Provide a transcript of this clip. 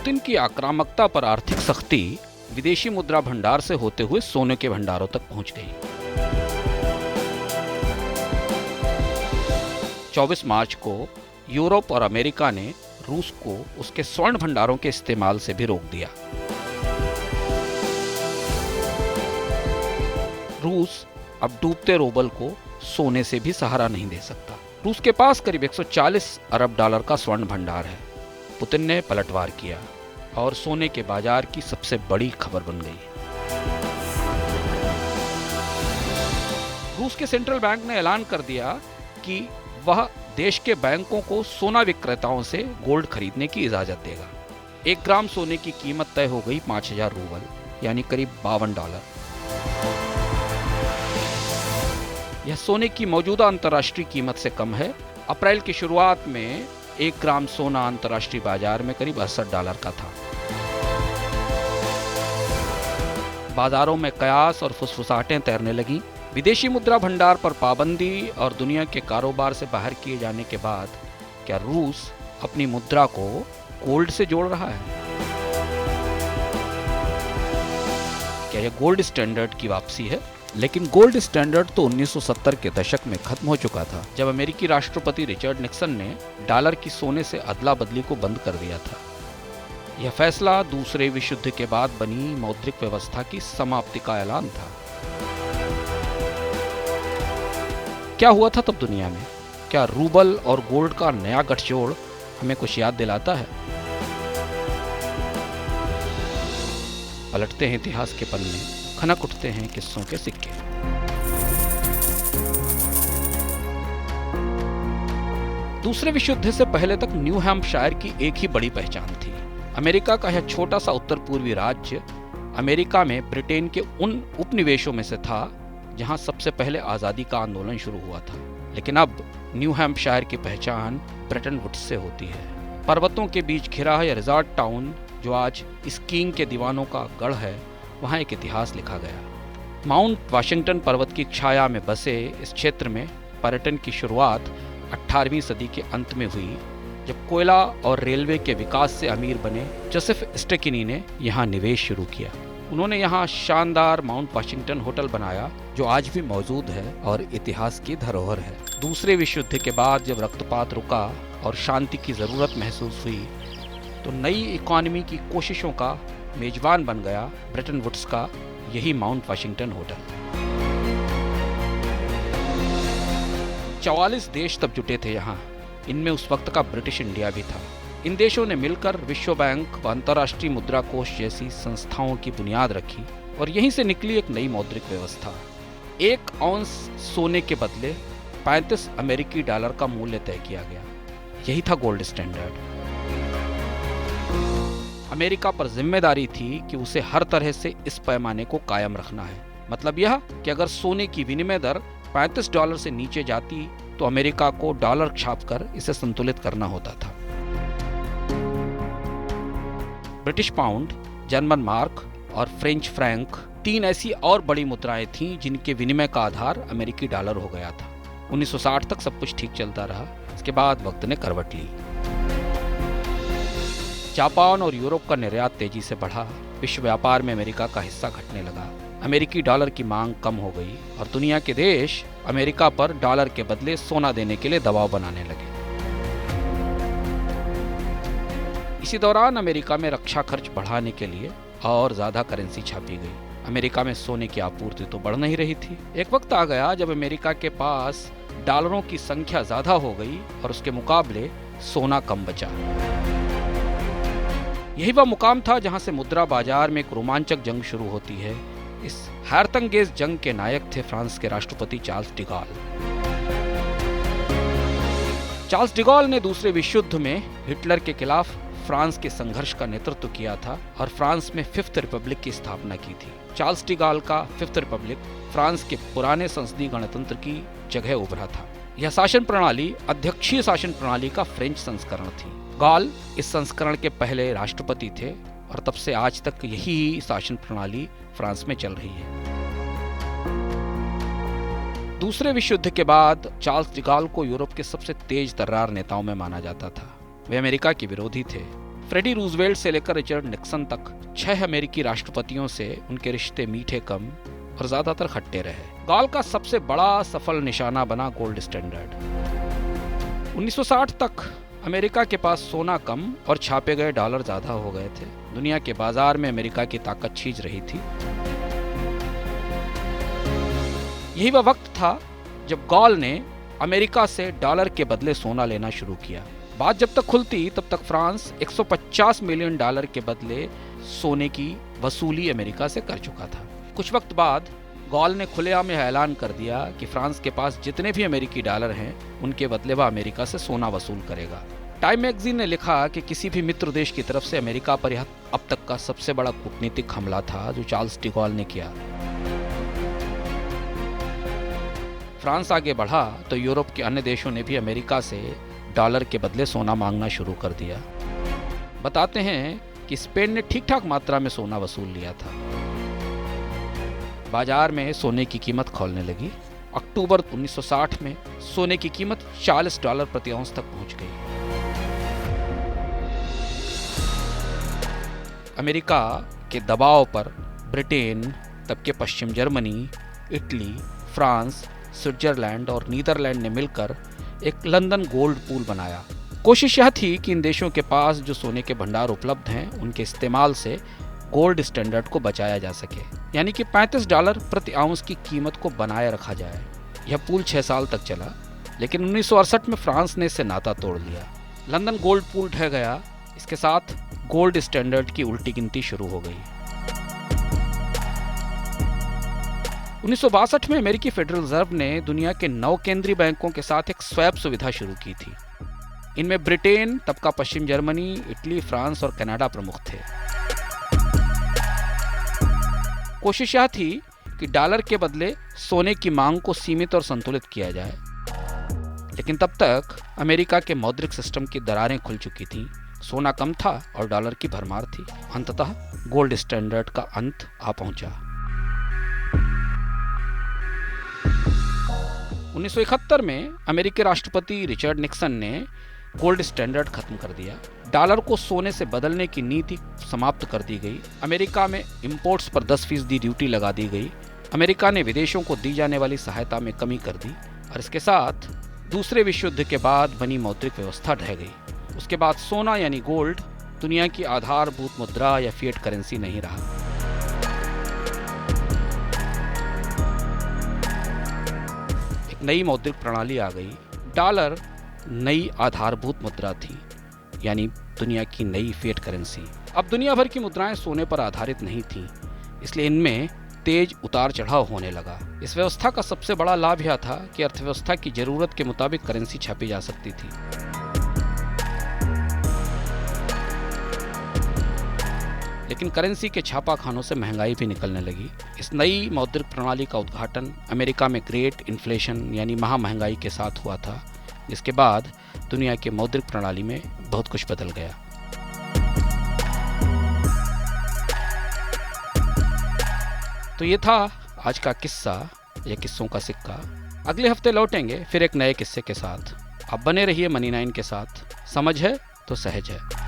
Putin की आक्रामकता पर आर्थिक सख्ती विदेशी मुद्रा भंडार से होते हुए सोने के भंडारों तक पहुंच गई। 24 मार्च को यूरोप और अमेरिका ने रूस को उसके स्वर्ण भंडारों के इस्तेमाल से भी रोक दिया। रूस अब डूबते रूबल को सोने से भी सहारा नहीं दे सकता। रूस के पास करीब 140 अरब डॉलर का स्वर्ण भंडार है। पुतिन ने पलटवार किया और सोने के बाजार की सबसे बड़ी खबर बन गई। रूस के सेंट्रल बैंक ने ऐलान कर दिया कि वह देश के बैंकों को सोना विक्रेताओं से गोल्ड खरीदने की इजाजत देगा। 1 ग्राम सोने की कीमत तय हो गई 5000 रूबल, यानी करीब $52। यह सोने की मौजूदा अंतर्राष्ट्रीय कीमत से कम है। अप्रैल की शुरुआत में 1 ग्राम सोना अंतर्राष्ट्रीय बाजार में करीब $68 का था। बाजारों में कयास और फुसफुसाहटें तैरने लगीं। विदेशी मुद्रा भंडार पर पाबंदी और दुनिया के कारोबार से बाहर किए जाने के बाद क्या रूस अपनी मुद्रा को गोल्ड से जोड़ रहा है? क्या यह गोल्ड स्टैंडर्ड की वापसी है? लेकिन गोल्ड स्टैंडर्ड तो 1970 के दशक में खत्म हो चुका था, जब अमेरिकी राष्ट्रपति रिचर्ड निक्सन ने डॉलर की सोने से अदला बदली को बंद कर दिया था। यह फैसला दूसरे विश्व युद्ध के बाद बनी मौद्रिक व्यवस्था की समाप्ति का ऐलान था। क्या हुआ था तब दुनिया में? क्या रूबल और गोल्ड का नया गठजोड़ हमें कुछ याद दिलाता है? पलटते हैं इतिहास के पन्ने, खनक उठते हैं किस्सों के सिक्के। दूसरे विश्व युद्ध से पहले तक न्यू हैम्पशायर की एक ही बड़ी पहचान थी। अमेरिका का यह छोटा सा उत्तर पूर्वी राज्य अमेरिका में ब्रिटेन के उन उपनिवेशों में से था जहां सबसे पहले आजादी का आंदोलन शुरू हुआ था। लेकिन अब न्यू हैम्पशायर की पहचान ब्रेटन वुड्स से होती है। पर्वतों के बीच घिरा यह रिजॉर्ट टाउन, जो आज स्कीइंग के दीवानों का गढ़ है, वहां एक इतिहास लिखा गया। माउंट वाशिंगटन पर्वत की छाया में बसे इस क्षेत्र में पर्यटन की शुरुआत 18वीं सदी के अंत में हुई, जब कोयला और रेलवे के विकास से अमीर बने जोसेफ स्टेकिनी ने यहाँ निवेश शुरू किया। उन्होंने यहाँ शानदार माउंट वाशिंगटन होटल बनाया, जो आज भी मौजूद है और इतिहास की धरोहर है। दूसरे विश्व युद्ध के बाद जब रक्तपात रुका और शांति की जरूरत महसूस हुई, तो नई इकोनॉमी की कोशिशों का मेजबान बन गया ब्रेटन वुड्स का यही माउंट वाशिंगटन होटल। 44 देश तब जुटे थे यहाँ। इनमें उस वक्त का ब्रिटिश इंडिया भी था। इन देशों ने मिलकर विश्व बैंक व अंतर्राष्ट्रीय मुद्रा कोष जैसी संस्थाओं की बुनियाद रखी और यहीं से निकली एक नई मौद्रिक व्यवस्था। 1 औंस सोने के बदले 35 अमेरिकी डॉलर का मूल्य तय किया गया। यही था गोल्ड स्टैंडर्ड। अमेरिका पर जिम्मेदारी थी कि उसे हर तरह से इस पैमाने को कायम रखना है। मतलब यह कि अगर सोने की विनिमय दर $35 से नीचे जाती तो अमेरिका को डॉलर छापकर इसे संतुलित करना होता था। ब्रिटिश पाउंड, जर्मन मार्क और फ्रेंच फ्रैंक 3 ऐसी और बड़ी मुद्राएं थीं जिनके विनिमय का आधार अमेरिकी डॉलर हो गया था। 1960 तक सब कुछ ठीक चलता रहा। इसके बाद वक्त ने करवट ली। जापान और यूरोप का निर्यात तेजी से बढ़ा। विश्व व्यापार में अमेरिका का हिस्सा घटने लगा। अमेरिकी डॉलर की मांग कम हो गई और दुनिया के देश अमेरिका पर डॉलर के बदले सोना देने के लिए दबाव बनाने लगे। इसी दौरान अमेरिका में रक्षा खर्च बढ़ाने के लिए और ज्यादा करेंसी छापी गई। अमेरिका में सोने की आपूर्ति तो बढ़ नहीं रही थी। एक वक्त आ गया जब अमेरिका के पास डॉलरों की संख्या ज्यादा हो गई और उसके मुकाबले सोना कम बचा। यही वह मुकाम था जहां से मुद्रा बाजार में एक रोमांचक जंग शुरू होती है। इस हैरतअंगेज जंग के नायक थे फ्रांस के राष्ट्रपति Charles de Gaulle. Charles de Gaulle ने दूसरे विश्व युद्ध में हिटलर के खिलाफ फ्रांस के संघर्ष का नेतृत्व किया था और फ्रांस में 5th रिपब्लिक की स्थापना की थी। चार्ल्स डी गॉल का 5th रिपब्लिक फ्रांस के पुराने संसदीय गणतंत्र की जगह उभरा था। यह शासन प्रणाली अध्यक्षीय शासन प्रणाली का फ्रेंच संस्करण थी। गॉल इस संस्करण के पहले राष्ट्रपति थे और तब से आज तक यही शासन प्रणाली फ्रांस में चल रही है। दूसरे विश्व युद्ध के बाद चार्ल्स डी गॉल को यूरोप के सबसे तेज तर्रार नेताओं में माना जाता था। वे अमेरिका के विरोधी थे। फ्रेडी रूजवेल्ट से लेकर रिचर्ड निक्सन तक 6 अमेरिकी राष्ट्रपतियों से उनके रिश्ते मीठे कम और ज्यादातर खट्टे रहे। गॉल का सबसे बड़ा सफल निशाना बना गोल्ड स्टैंडर्ड। 1960 तक अमेरिका के पास सोना कम और छापे गए डॉलर ज्यादा हो गए थे। दुनिया के बाजार में अमेरिका की ताकत छीज रही थी। यही वह वक्त था जब गॉल ने अमेरिका से डॉलर के बदले सोना लेना शुरू किया। बात जब तक खुलती तब तक फ्रांस 150 मिलियन डॉलर के बदले सोने की वसूली अमेरिका से कर चुका था। कुछ वक्त बाद गॉल ने खुलेआम ऐलान कर दिया कि फ्रांस के पास जितने भी अमेरिकी डॉलर हैं उनके बदले वह अमेरिका से सोना वसूल करेगा। टाइम मैगजीन ने लिखा कि किसी भी मित्र देश की तरफ से अमेरिका पर यह अब तक का सबसे बड़ा कूटनीतिक हमला था जो चार्ल्स डी गॉल ने किया। फ्रांस आगे बढ़ा तो यूरोप के अन्य देशों ने भी अमेरिका से डॉलर के बदले सोना मांगना शुरू कर दिया। बताते हैं कि स्पेन ने ठीक ठाक मात्रा में सोना वसूल लिया था। बाजार में सोने की कीमत खौलने लगी। अक्टूबर 1960 में सोने की कीमत $40 प्रति औंस तक पहुंच गई। अमेरिका के दबाव पर ब्रिटेन, तब के पश्चिम जर्मनी, इटली, फ्रांस, स्विट्जरलैंड और नीदरलैंड ने मिलकर एक लंदन गोल्ड पूल बनाया। कोशिश यह थी कि इन देशों के पास जो सोने के भंडार उपलब्ध हैं उनके इस्तेमाल से गोल्ड स्टैंडर्ड को बचाया जा सके, यानी कि $35 प्रति आउंस की कीमत को बनाए रखा जाए। यह पूल 6 साल तक चला, लेकिन 1968 में फ्रांस ने इससे नाता तोड़ लिया। लंदन गोल्ड पूल ढह गया। इसके साथ गोल्ड स्टैंडर्ड की उल्टी गिनती शुरू हो गई। 1962 में अमेरिकी फेडरल रिजर्व ने दुनिया के 9 केंद्रीय बैंकों के साथ एक स्वैप सुविधा शुरू की थी। इनमें ब्रिटेन, तब का पश्चिम जर्मनी, इटली, फ्रांस और कनाडा प्रमुख थे। कोशिश यह थी कि डॉलर के बदले सोने की मांग को सीमित और संतुलित किया जाए, लेकिन तब तक अमेरिका के मौद्रिक सिस्टम की दरारें खुल चुकी थीं। सोना कम था और डॉलर की भरमार थी। अंततः गोल्ड स्टैंडर्ड का अंत आ पहुंचा। 1971 में अमेरिकी राष्ट्रपति रिचर्ड निक्सन ने गोल्ड स्टैंडर्ड खत्म कर दिया। डॉलर को सोने से बदलने की नीति समाप्त कर दी गई। अमेरिका में इंपोर्ट्स पर 10% ड्यूटी लगा दी गई। अमेरिका ने विदेशों को दी जाने वाली सहायता में कमी कर दी और इसके साथ दूसरे विश्व युद्ध के बाद बनी मौद्रिक व्यवस्था ढह गई। उसके बाद सोना यानी गोल्ड दुनिया की आधारभूत मुद्रा या फिएट करेंसी नहीं रहा। एक नई मौद्रिक प्रणाली आ गई। डॉलर नई आधारभूत मुद्रा थी, यानी दुनिया की नई फिएट करेंसी। अब दुनिया भर की मुद्राएं सोने पर आधारित नहीं थीं, इसलिए इनमें तेज उतार चढ़ाव होने लगा। इस व्यवस्था का सबसे बड़ा लाभ यह था कि अर्थव्यवस्था की जरूरत के मुताबिक करेंसी छापी जा सकती थी। लेकिन करेंसी के छापाखानों से महंगाई भी निकलने लगी। इस नई मौद्रिक प्रणाली का उद्घाटन अमेरिका में ग्रेट इन्फ्लेशन यानी महा महंगाई के साथ हुआ था, जिसके बाद दुनिया के मौद्रिक प्रणाली में बहुत कुछ बदल गया। तो ये था आज का किस्सा या किस्सों का सिक्का। अगले हफ्ते लौटेंगे फिर एक नए किस्से के साथ। आप बने रहिए मनी 9 के साथ। समझ है तो सहज है।